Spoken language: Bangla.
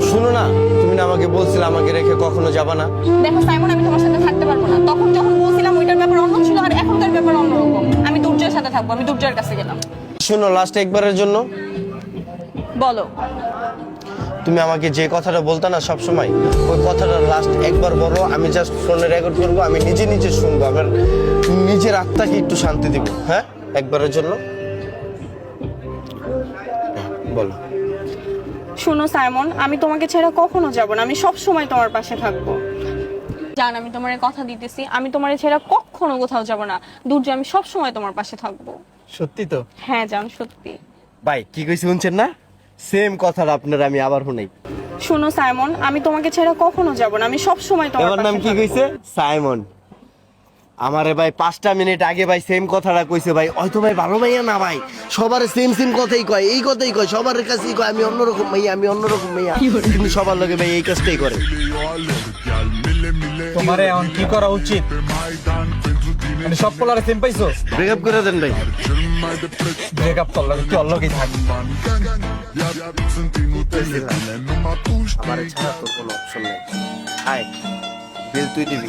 শুনো না, তুমি না আমাকে বলছিলে আমাকে রেখে কখনো যাবা না। দেখো সাইমন, আমি তোমার সাথে থাকতে পারবো না। তখন যখন বলছিলাম ওইটার ব্যাপার অন্য ছিল, আর এখনকার ব্যাপার অন্যরকম। আমি দুর্জয়ের সাথে থাকবো, আমি দুর্জয়ের কাছে গেলাম। শুনো, লাস্ট একবারের জন্য বলো। তুমি আমাকে যে কথাটা বলতা না সব সময়, ওই কথাটা লাস্ট একবার বলো। আমি জাস্ট ফোনে রেকর্ড করবো, আমি নিজে নিজে শুনবো, আমার নিজের আত্মাকে একটু শান্তি দিব। হ্যাঁ, একবারের জন্য বলো। শোনো সাইমন, আমি তোমাকে ছেড়ে কখনো যাব না। আমি সব সময় তোমার পাশে থাকবো। জান, আমি তোমার কথা দিতেছি, আমি তোমার ছেড়ে কখনো কোথাও যাব না। দুর্জয়, আমি সব সময় তোমার পাশে থাকবো। সত্যি তো? হ্যাঁ জান, সত্যি। ভাই কি কইছে শুনছেন না? সেম কথাটা আপনার আমি আবার শুনাই। শোনো সাইমন, আমি তোমাকে ছেড়ে কখনো যাব না। আমি সব সময় তোমার এবার পাশে নাম কি থাকবো। কইছে? সাইমন। আমারে ভাই 5টা মিনিট আগে ভাই সেম কথাটা কইছে ভাই। হয়তো ভাই ভালো মাইয়া না ভাই, সবার সেম সেম কথাই কয়, এই কথাই কয়, সবার কাছেই কয় আমি অন্যরকম মাইয়া, আমি অন্যরকম মাইয়া, কিন্তু সবার লগে ভাই এই কাজটাই করে। তোমারে এখন কি করা উচিত? মানে সব পোলারে সেম পাইছো? ব্রেকআপ করে দেন ভাই। ব্রেকআপ করলে কি অল্লগেই থাক। আমার ছাড়া তো কোনো অপশন নেই। আয়, বিল তুই দিবি।